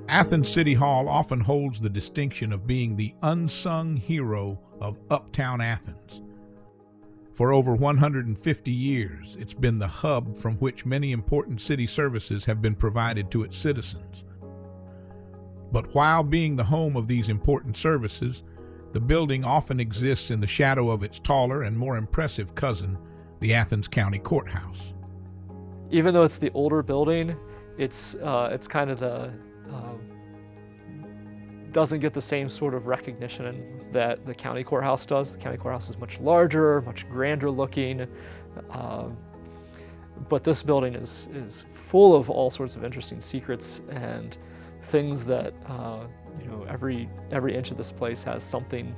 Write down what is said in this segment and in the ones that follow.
Athens City Hall often holds the distinction of being the unsung hero of uptown Athens. For over 150 years, it's been the hub from which many important city services have been provided to its citizens. But while being the home of these important services, the building often exists in the shadow of its taller and more impressive cousin, the Athens County Courthouse. Even though it's the older building, it's kind of the doesn't get the same sort of recognition that the county courthouse does. The county courthouse is much larger, much grander looking, but this building is full of all sorts of interesting secrets and things that every inch of this place has something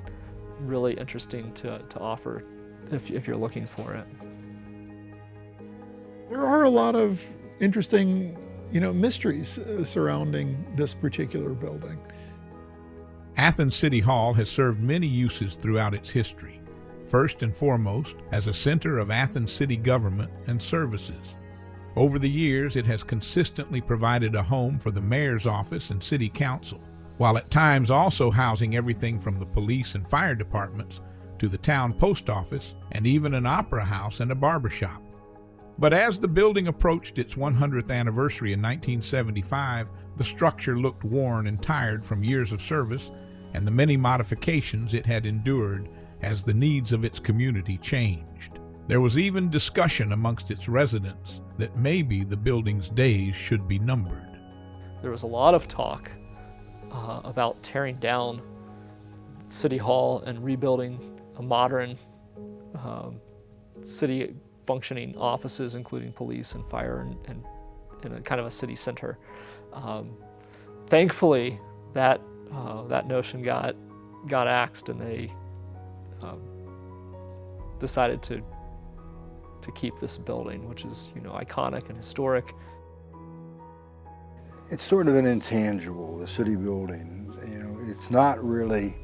really interesting to offer if you're looking for it. There are a lot of interesting mysteries surrounding this particular building. Athens City Hall has served many uses throughout its history, first and foremost as a center of Athens city government and services. Over the years, it has consistently provided a home for the mayor's office and city council, while at times also housing everything from the police and fire departments to the town post office and even an opera house and a barbershop. But as the building approached its 100th anniversary in 1975, the structure looked worn and tired from years of service and the many modifications it had endured as the needs of its community changed. There was even discussion amongst its residents that maybe the building's days should be numbered. There was a lot of talk about tearing down City Hall and rebuilding a modern city functioning offices, including police and fire and in a kind of a city center. Thankfully, that notion got axed, and they decided to keep this building, which is iconic and historic. It's sort of an intangible, the city building. It's not really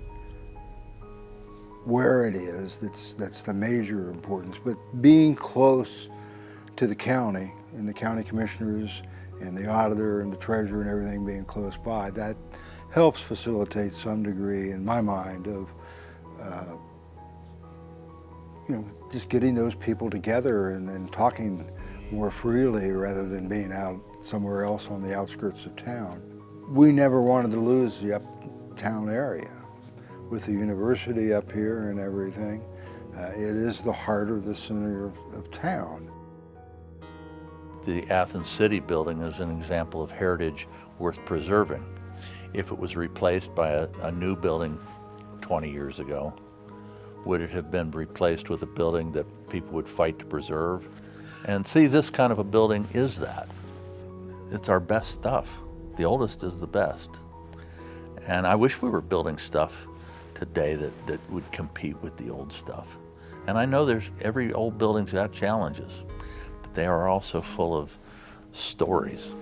where it is that's the major importance, but being close to the county and the county commissioners and the auditor and the treasurer and everything being close by, that helps facilitate some degree, in my mind, of just getting those people together and talking more freely rather than being out somewhere else on the outskirts of town. We never wanted to lose the uptown area. With the university up here and everything, it is the heart of the center of town. The Athens City building is an example of heritage worth preserving. If it was replaced by a new building 20 years ago, would it have been replaced with a building that people would fight to preserve? And see, this kind of a building is that. It's our best stuff. The oldest is the best. And I wish we were building stuff today that would compete with the old stuff. And I know every old building's got challenges, but they are also full of stories.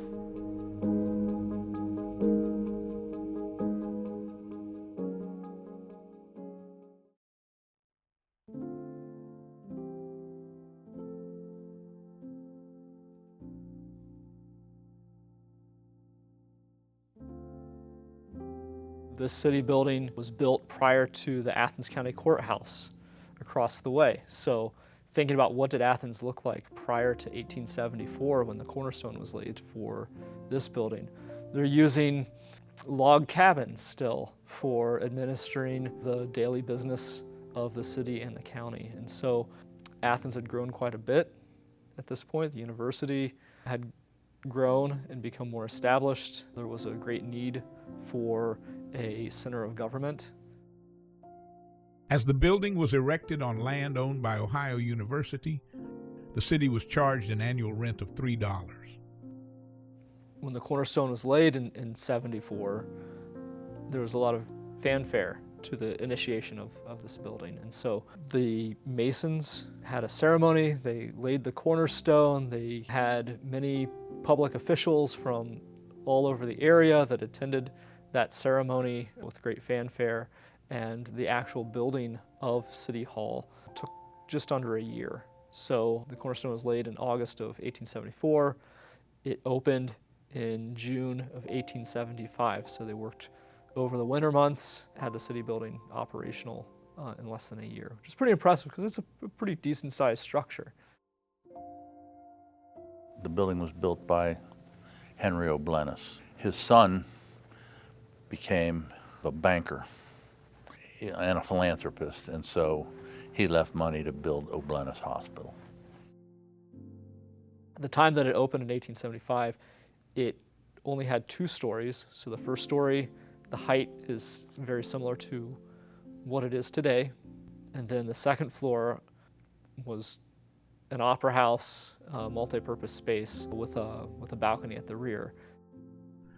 This city building was built prior to the Athens County Courthouse across the way. So thinking about what did Athens look like prior to 1874 when the cornerstone was laid for this building, they're using log cabins still for administering the daily business of the city and the county. And so Athens had grown quite a bit at this point. The university had grown and become more established. There was a great need for a center of government. As the building was erected on land owned by Ohio University, the city was charged an annual rent of $3. When the cornerstone was laid in 74, there was a lot of fanfare to the initiation of this building. And so the masons had a ceremony, they laid the cornerstone, they had many public officials from all over the area that attended that ceremony with great fanfare, and the actual building of City Hall took just under a year. So the cornerstone was laid in August of 1874. It opened in June of 1875, so they worked over the winter months, had the city building operational in less than a year, which is pretty impressive because it's a pretty decent sized structure. The building was built by Henry O'Bleness. His son became a banker and a philanthropist, and so he left money to build O'Bleness Hospital. At the time that it opened in 1875, it only had 2 stories. So the first story, the height is very similar to what it is today. And then the second floor was an opera house, multi-purpose space with a balcony at the rear.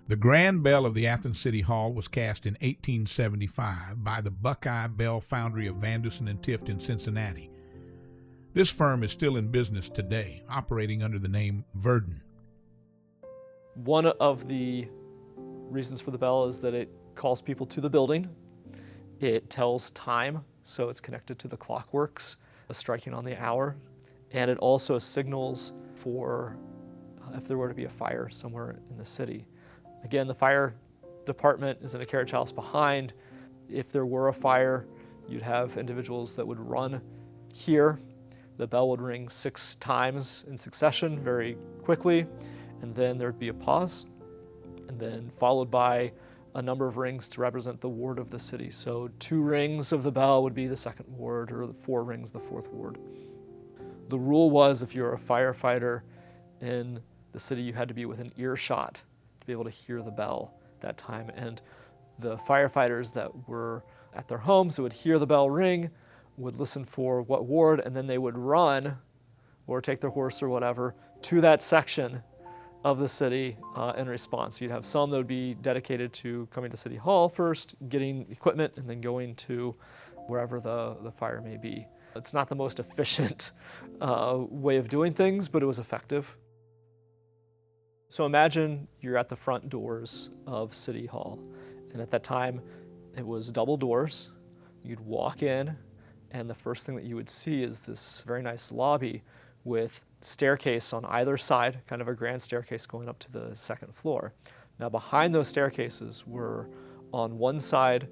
The grand bell of the Athens City Hall was cast in 1875 by the Buckeye Bell Foundry of Vanderson and Tift in Cincinnati. This firm is still in business today, operating under the name Verdon. One of the reasons for the bell is that it calls people to the building. It tells time, so it's connected to the clockworks, striking on the hour. And it also signals for if there were to be a fire somewhere in the city. Again, the fire department is in a carriage house behind. If there were a fire, you'd have individuals that would run here. The bell would ring 6 times in succession very quickly, and then there'd be a pause, and then followed by a number of rings to represent the ward of the city. So 2 rings of the bell would be the 2nd ward, or the 4 rings, the 4th ward. The rule was if you're a firefighter in the city, you had to be within earshot to be able to hear the bell that time. And the firefighters that were at their homes who would hear the bell ring would listen for what ward, and then they would run or take their horse or whatever to that section of the city in response. You'd have some that would be dedicated to coming to City Hall first, getting equipment, and then going to wherever the fire may be. It's not the most efficient way of doing things, but it was effective. So imagine you're at the front doors of City Hall, and at that time it was double doors. You'd walk in, and the first thing that you would see is this very nice lobby with staircase on either side, kind of a grand staircase going up to the 2nd floor. Now behind those staircases were on one side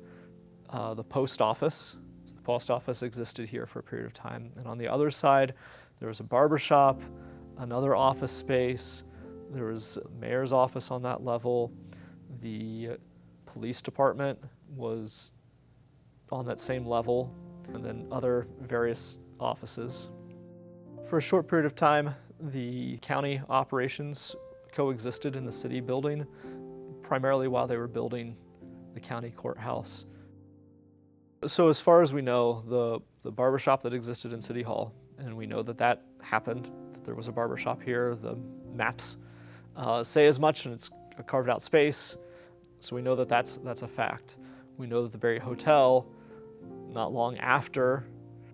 the post office. So the post office existed here for a period of time. And on the other side, there was a barber shop, another office space. There was a mayor's office on that level. The police department was on that same level, and then other various offices. For a short period of time, the county operations coexisted in the city building, primarily while they were building the county courthouse. So as far as we know, the barbershop that existed in City Hall, and we know that happened, that there was a barbershop here. The maps say as much, and it's a carved out space, so we know that that's a fact. We know that the Berry Hotel, not long after,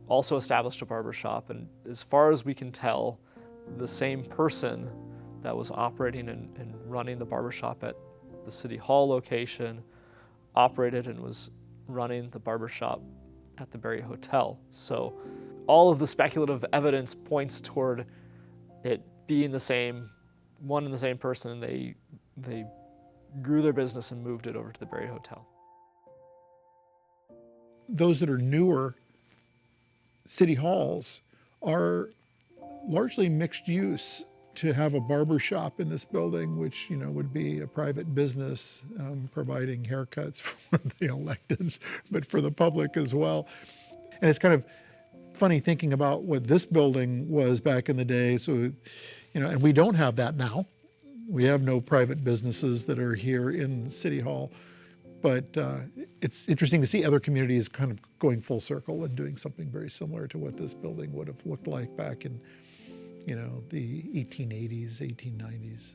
also established a barbershop, and as far as we can tell, the same person that was operating and running the barbershop at the City Hall location operated and was running the barbershop at the Berry Hotel. So all of the speculative evidence points toward it being the same, one and the same person. They grew their business and moved it over to the Berry Hotel. Those that are newer city halls are largely mixed use. To have a barber shop in this building, which would be a private business providing haircuts for the electeds, but for the public as well. And it's kind of funny thinking about what this building was back in the day. So, and we don't have that now. We have no private businesses that are here in City Hall. But it's interesting to see other communities kind of going full circle and doing something very similar to what this building would have looked like back in, the 1880s, 1890s.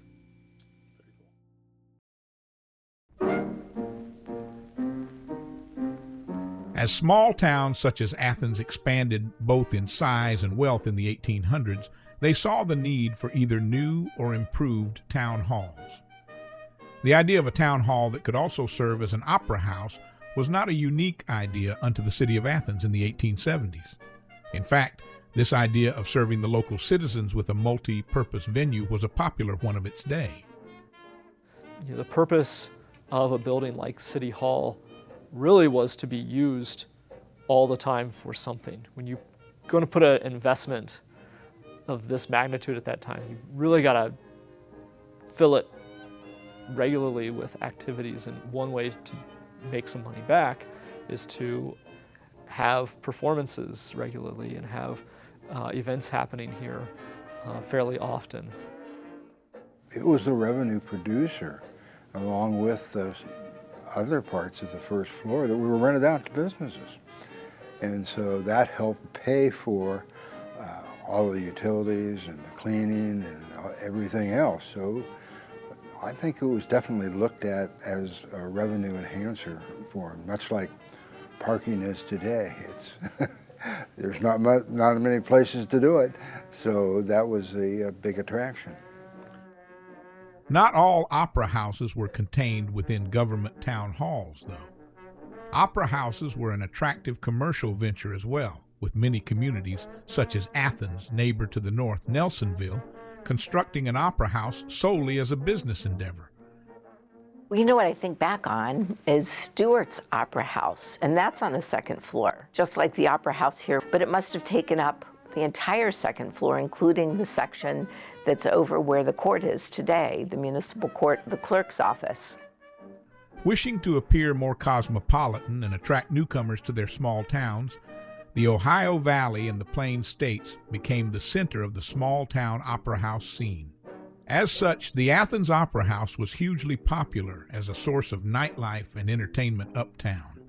As small towns such as Athens expanded both in size and wealth in the 1800s, they saw the need for either new or improved town halls. The idea of a town hall that could also serve as an opera house was not a unique idea unto the city of Athens in the 1870s. In fact, this idea of serving the local citizens with a multi-purpose venue was a popular one of its day. The purpose of a building like City Hall really was to be used all the time for something. When you're going to put an investment of this magnitude at that time, you really got to fill it regularly with activities, and one way to make some money back is to have performances regularly and have events happening here fairly often. It was the revenue producer, along with other parts of the first floor that we were rented out to businesses. And so that helped pay for all the utilities and the cleaning and everything else. So I think it was definitely looked at as a revenue enhancer for them, much like parking is today. It's there's not many places to do it, so that was a big attraction. Not all opera houses were contained within government town halls, though. Opera houses were an attractive commercial venture as well, with many communities, such as Athens, neighbor to the north, Nelsonville, constructing an opera house solely as a business endeavor. Well, you know what I think back on is Stewart's Opera House, and that's on the second floor, just like the Opera House here, but it must have taken up the entire second floor, including the section that's over where the court is today, the municipal court, the clerk's office. Wishing to appear more cosmopolitan and attract newcomers to their small towns, the Ohio Valley and the Plains States became the center of the small-town opera house scene. As such, the Athens Opera House was hugely popular as a source of nightlife and entertainment uptown.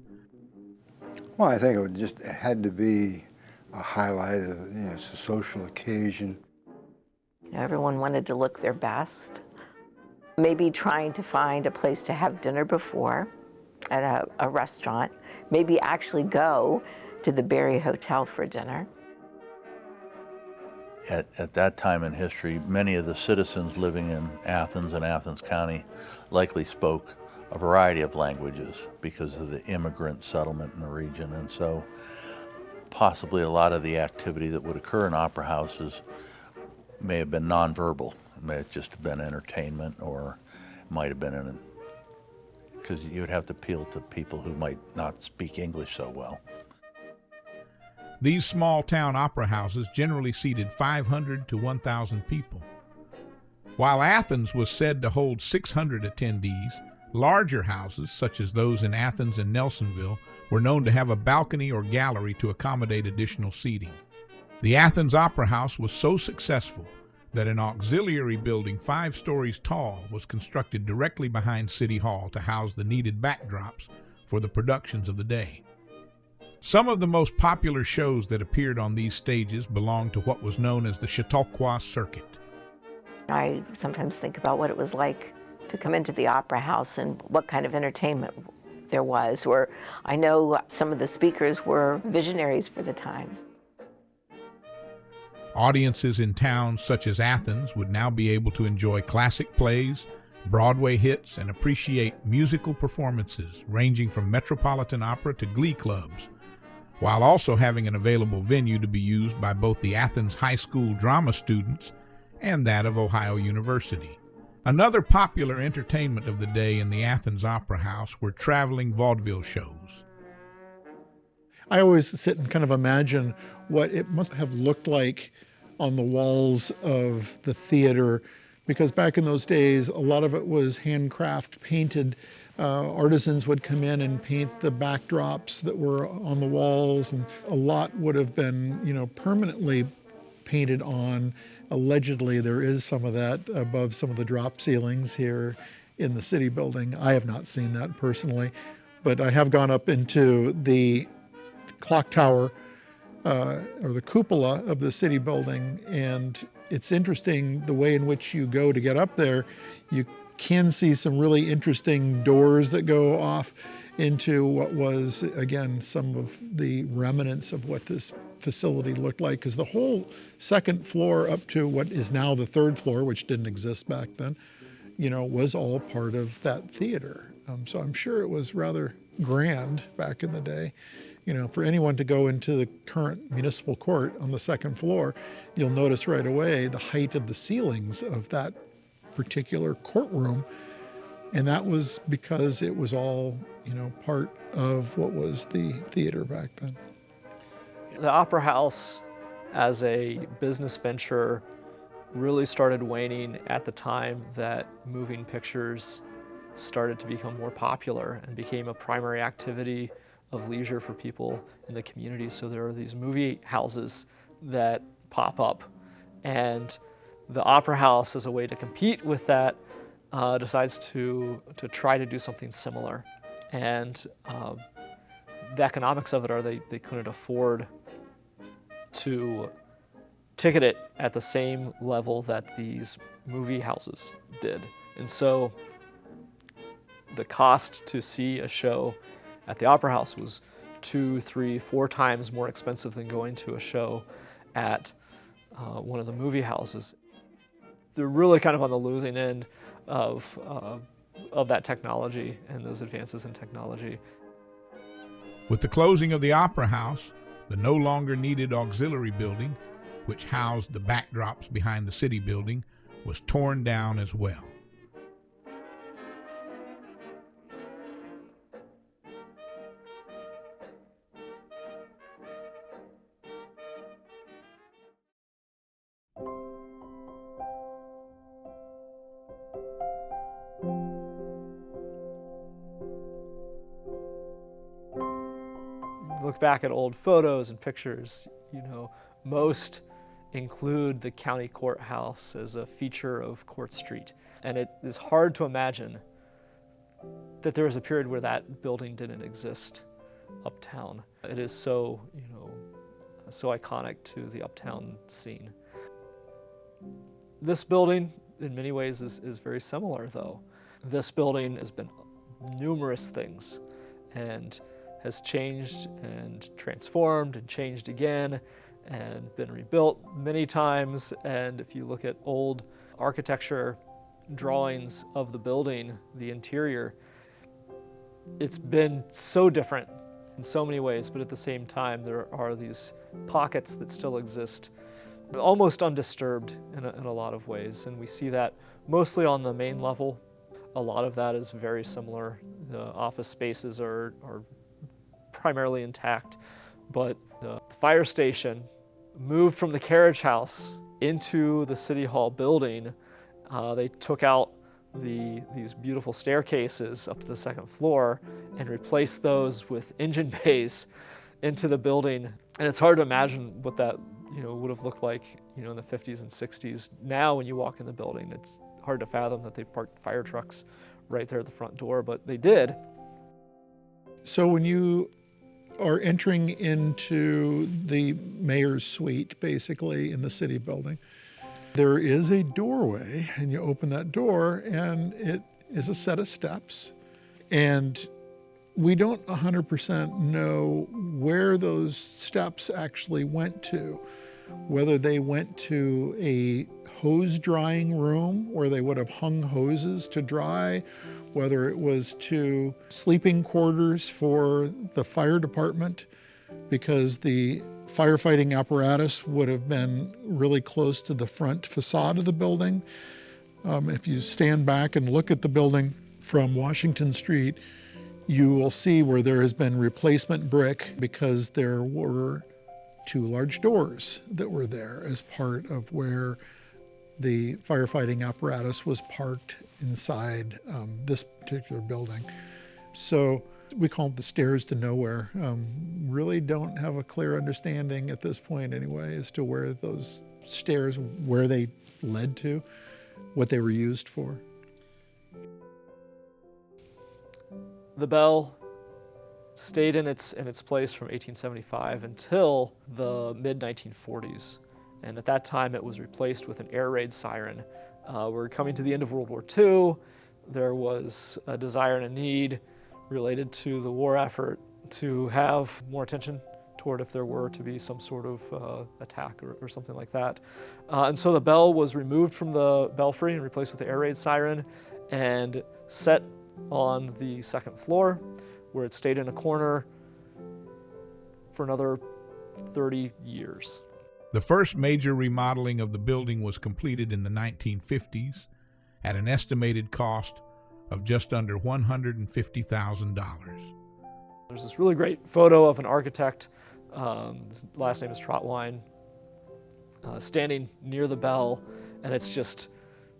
Well, I think it had to be a highlight of, it's a social occasion. Everyone wanted to look their best. Maybe trying to find a place to have dinner before at a restaurant. Maybe actually go to the Berry Hotel for dinner. At that time in history, many of the citizens living in Athens and Athens County likely spoke a variety of languages because of the immigrant settlement in the region. And so possibly a lot of the activity that would occur in opera houses may have been nonverbal. It may have just been entertainment, or it might have been because you would have to appeal to people who might not speak English so well. These small-town opera houses generally seated 500 to 1,000 people. While Athens was said to hold 600 attendees, larger houses, such as those in Athens and Nelsonville, were known to have a balcony or gallery to accommodate additional seating. The Athens Opera House was so successful that an auxiliary building 5 stories tall was constructed directly behind City Hall to house the needed backdrops for the productions of the day. Some of the most popular shows that appeared on these stages belonged to what was known as the Chautauqua Circuit. I sometimes think about what it was like to come into the opera house and what kind of entertainment there was, or I know some of the speakers were visionaries for the times. Audiences in towns such as Athens would now be able to enjoy classic plays, Broadway hits, and appreciate musical performances ranging from Metropolitan Opera to glee clubs, while also having an available venue to be used by both the Athens High School drama students and that of Ohio University. Another popular entertainment of the day in the Athens Opera House were traveling vaudeville shows. I always sit and kind of imagine what it must have looked like on the walls of the theater, because back in those days, a lot of it was handcraft painted. Artisans would come in and paint the backdrops that were on the walls, and a lot would have been, permanently painted on. Allegedly, there is some of that above some of the drop ceilings here in the city building. I have not seen that personally, but I have gone up into the clock tower or the cupola of the city building, and it's interesting the way in which you go to get up there. You can see some really interesting doors that go off into what was, again, some of the remnants of what this facility looked like, because the whole second floor up to what is now the third floor, which didn't exist back then, was all part of that theater. So I'm sure it was rather grand back in the day. For anyone to go into the current municipal court on the second floor, you'll notice right away the height of the ceilings of that particular courtroom. And that was because it was all, part of what was the theater back then. The Opera House as a business venture really started waning at the time that moving pictures started to become more popular and became a primary activity of leisure for people in the community. So there are these movie houses that pop up, and the Opera House, as a way to compete with that, decides to try to do something similar. And the economics of it are they couldn't afford to ticket it at the same level that these movie houses did. And so the cost to see a show at the Opera House was 2, 3, 4 times more expensive than going to a show at one of the movie houses. They're really kind of on the losing end of that technology and those advances in technology. With the closing of the Opera House, the no longer needed auxiliary building, which housed the backdrops behind the city building, was torn down as well. Look back at old photos and pictures, most include the county courthouse as a feature of Court Street. And it is hard to imagine that there was a period where that building didn't exist uptown. It is so, so iconic to the uptown scene. This building, in many ways, is very similar, though. This building has been numerous things and has changed and transformed and changed again and been rebuilt many times. And if you look at old architecture drawings of the building, the interior, it's been so different in so many ways, but at the same time, there are these pockets that still exist, almost undisturbed in a lot of ways. And we see that mostly on the main level. A lot of that is very similar. The office spaces are primarily intact, but the fire station moved from the carriage house into the City Hall building. They took out these beautiful staircases up to the second floor and replaced those with engine bays into the building. And it's hard to imagine what that would have looked like in the 50s and 60s. Now when you walk in the building, it's hard to fathom that they parked fire trucks right there at the front door, but they did. So when you are entering into the mayor's suite, basically, in the city building, there is a doorway, and you open that door, and it is a set of steps. And we don't 100% know where those steps actually went to, whether they went to a hose drying room where they would have hung hoses to dry, whether it was to sleeping quarters for the fire department, because the firefighting apparatus would have been really close to the front facade of the building. If you stand back and look at the building from Washington Street, you will see where there has been replacement brick because there were 2 large doors that were there as part of where the firefighting apparatus was parked inside this particular building. So we call it the stairs to nowhere. Really don't have a clear understanding at this point anyway as to where those stairs, where they led to, what they were used for. The bell stayed in its place from 1875 until the mid-1940s. And at that time, it was replaced with an air raid siren. We're coming to the end of World War II. There was a desire and a need related to the war effort to have more attention toward if there were to be some sort of attack or something like that. And so the bell was removed from the belfry and replaced with the air raid siren and set on the second floor, where it stayed in a corner for another 30 years. The first major remodeling of the building was completed in the 1950s at an estimated cost of just under $150,000. There's this really great photo of an architect, his last name is Trotwine, standing near the bell, and it's just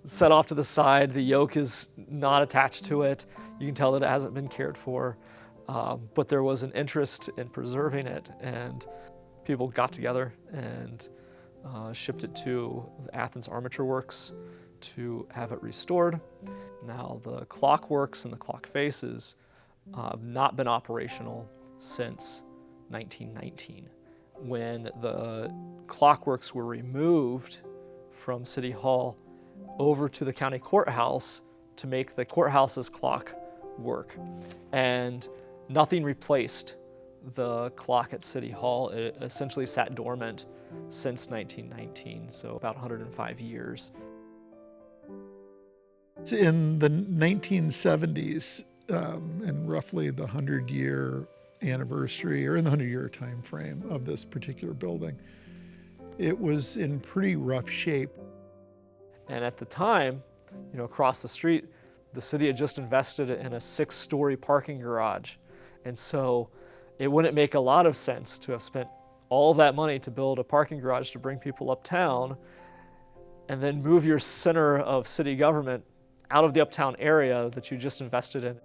set off to the side. The yoke is not attached to it. You can tell that it hasn't been cared for, but there was an interest in preserving it, and people got together and shipped it to the Athens Armature Works to have it restored. Now the clock works and the clock faces have not been operational since 1919, when the clockworks were removed from City Hall over to the county courthouse to make the courthouse's clock work. And nothing replaced the clock at City Hall. It essentially sat dormant since 1919, so about 105 years. In the 1970s, and roughly the 100-year anniversary, or in the 100-year time frame of this particular building, it was in pretty rough shape. And at the time, across the street, the city had just invested in a 6-story parking garage. And so it wouldn't make a lot of sense to have spent all that money to build a parking garage to bring people uptown and then move your center of city government out of the uptown area that you just invested in.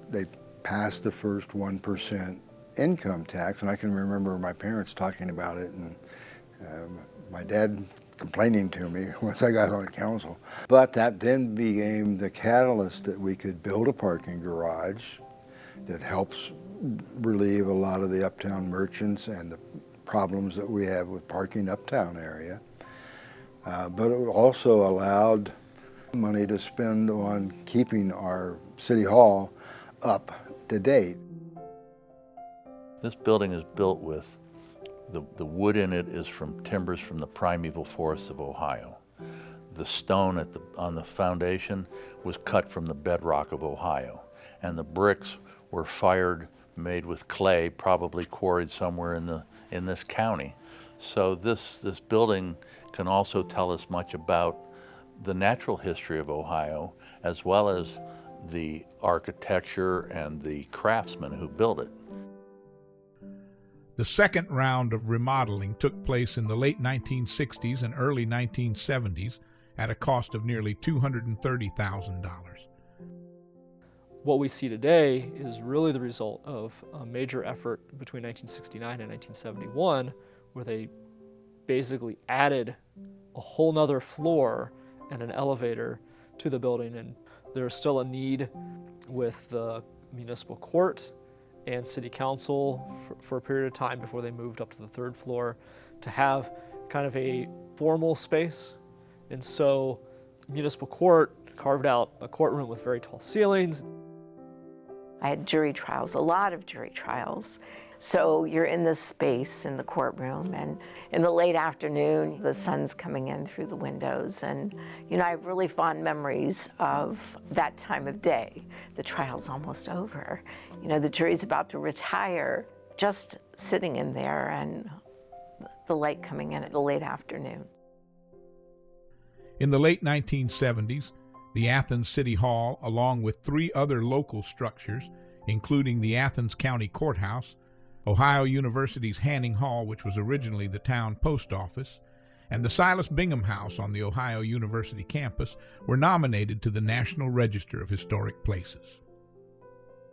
They passed the first 1% income tax, and I can remember my parents talking about it, and my dad complaining to me once I got on council. But that then became the catalyst that we could build a parking garage that helps relieve a lot of the uptown merchants and the problems that we have with parking uptown area. But it also allowed money to spend on keeping our city hall up to date. This building is built with, the wood in it is from timbers from the primeval forests of Ohio. The stone on the foundation was cut from the bedrock of Ohio, and the bricks were made with clay, probably quarried somewhere in this county. So this building can also tell us much about the natural history of Ohio, as well as the architecture and the craftsmen who built it. The second round of remodeling took place in the late 1960s and early 1970s at a cost of nearly $230,000. What we see today is really the result of a major effort between 1969 and 1971, where they basically added a whole nother floor and an elevator to the building. And there's still a need with the municipal court and city council for a period of time before they moved up to the third floor to have kind of a formal space. And so municipal court carved out a courtroom with very tall ceilings. I had jury trials, a lot of jury trials. So you're in this space in the courtroom, and in the late afternoon, the sun's coming in through the windows. And, I have really fond memories of that time of day. The trial's almost over. The jury's about to retire, just sitting in there and the light coming in at the late afternoon. In the late 1970s, the Athens City Hall, along with 3 other local structures, including the Athens County Courthouse, Ohio University's Hanning Hall, which was originally the town post office, and the Silas Bingham House on the Ohio University campus, were nominated to the National Register of Historic Places.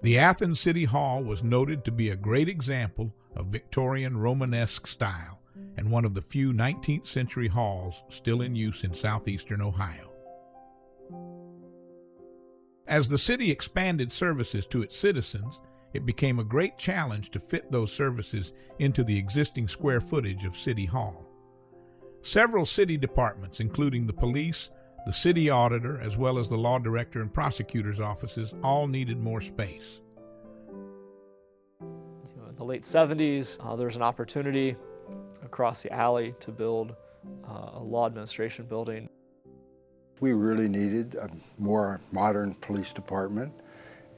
The Athens City Hall was noted to be a great example of Victorian Romanesque style and one of the few 19th century halls still in use in southeastern Ohio. As the city expanded services to its citizens, it became a great challenge to fit those services into the existing square footage of City Hall. Several city departments, including the police, The city auditor, as well as the law director and prosecutor's offices, all needed more space. In the late 70s, there was an opportunity across the alley to build a law administration building. We really needed a more modern police department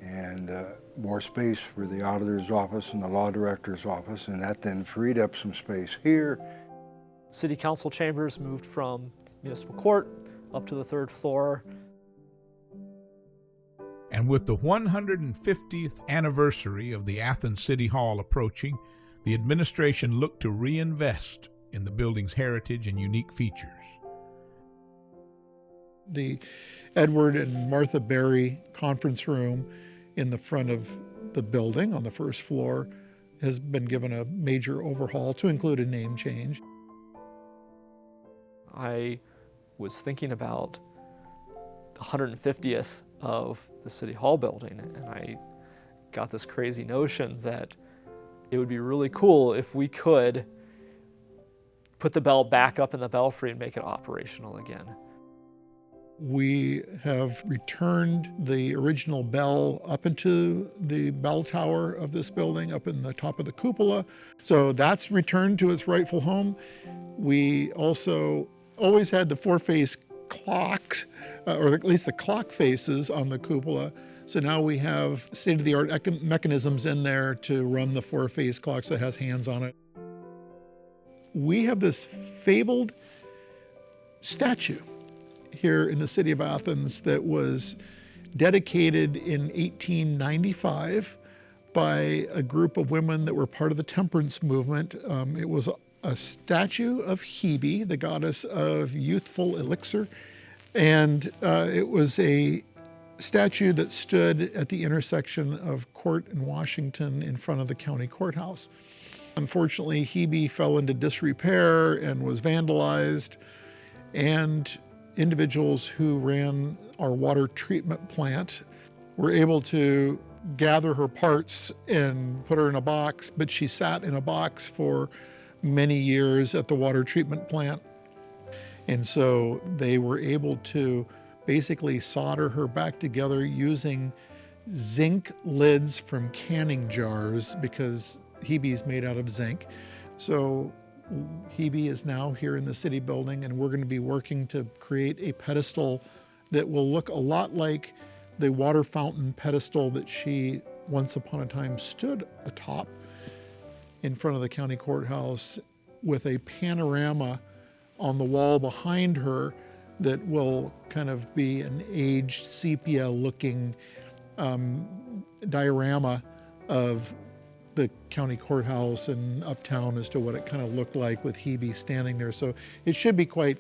and more space for the auditor's office and the law director's office, and that then freed up some space here. City council chambers moved from municipal court up to the 3rd floor. And with the 150th anniversary of the Athens City Hall approaching, the administration looked to reinvest in the building's heritage and unique features. The Edward and Martha Berry conference room in the front of the building on the 1st floor has been given a major overhaul to include a name change. I was thinking about the 150th of the City Hall building, and I got this crazy notion that it would be really cool if we could put the bell back up in the belfry and make it operational again. We have returned the original bell up into the bell tower of this building, up in the top of the cupola. So that's returned to its rightful home. We also always had the 4-face clocks, or at least the clock faces on the cupola. So now we have state-of-the-art mechanisms in there to run the 4-face clock, so it has hands on it. We have this fabled statue here in the city of Athens that was dedicated in 1895 by a group of women that were part of the temperance movement. It was a statue of Hebe, the goddess of youthful elixir, and it was a statue that stood at the intersection of Court and Washington in front of the county courthouse. Unfortunately, Hebe fell into disrepair and was vandalized, and individuals who ran our water treatment plant were able to gather her parts and put her in a box, but she sat in a box for many years at the water treatment plant. And so they were able to basically solder her back together using zinc lids from canning jars, because Hebe's made out of zinc. So Hebe is now here in the city building, and we're going to be working to create a pedestal that will look a lot like the water fountain pedestal that she once upon a time stood atop in front of the county courthouse, with a panorama on the wall behind her that will kind of be an aged sepia-looking diorama of the county courthouse and uptown as to what it kind of looked like with Hebe standing there. So it should be quite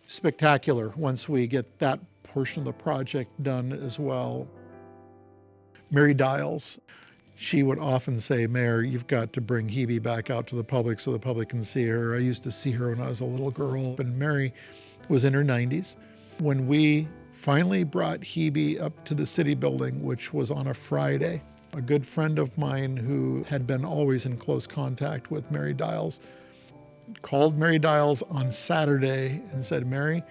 spectacular once we get that portion of the project done as well. Mary Dials, she would often say, "Mayor, you've got to bring Hebe back out to the public so the public can see her. I used to see her when I was a little girl." And Mary was in her 90s. When we finally brought Hebe up to the city building, which was on a Friday, a good friend of mine who had been always in close contact with Mary Dials called Mary Dials on Saturday and said, "Mary,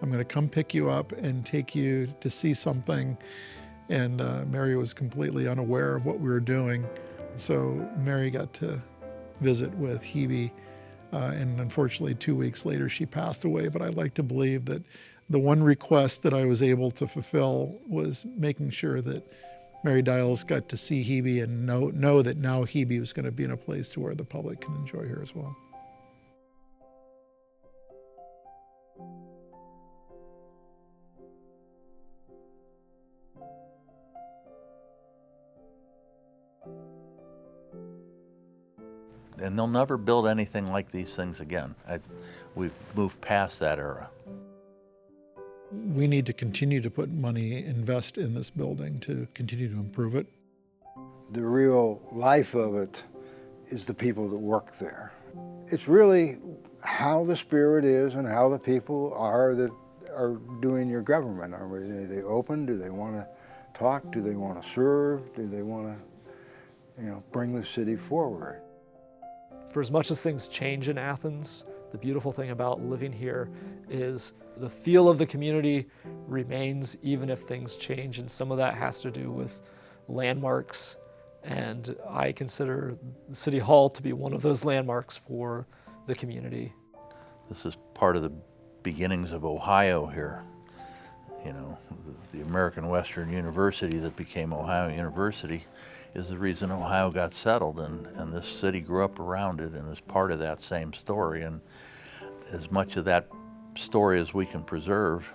I'm going to come pick you up and take you to see something." And Mary was completely unaware of what we were doing. So Mary got to visit with Hebe, and unfortunately 2 weeks later she passed away. But I like to believe that the one request that I was able to fulfill was making sure that Mary Dials got to see Hebe and know that now Hebe was going to be in a place to where the public can enjoy her as well. And they'll never build anything like these things again. We've moved past that era. We need to continue to put money, invest in this building to continue to improve it. The real life of it is the people that work there. It's really how the spirit is and how the people are that are doing your government. Are they open? Do they want to talk? Do they want to serve? Do they want to, bring the city forward? For as much as things change in Athens, The beautiful thing about living here is the feel of the community remains even if things change, and some of that has to do with landmarks, and I consider City Hall to be one of those landmarks for the community. This is part of the beginnings of Ohio here. You know, the American Western University that became Ohio University is the reason Ohio got settled, and this city grew up around it and is part of that same story. And as much of that story as we can preserve,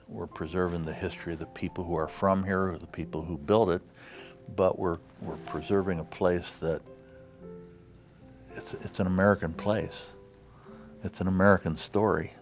we're preserving the history of the people who are from here, the people who built it, but we're preserving a place that it's an American place. It's an American story.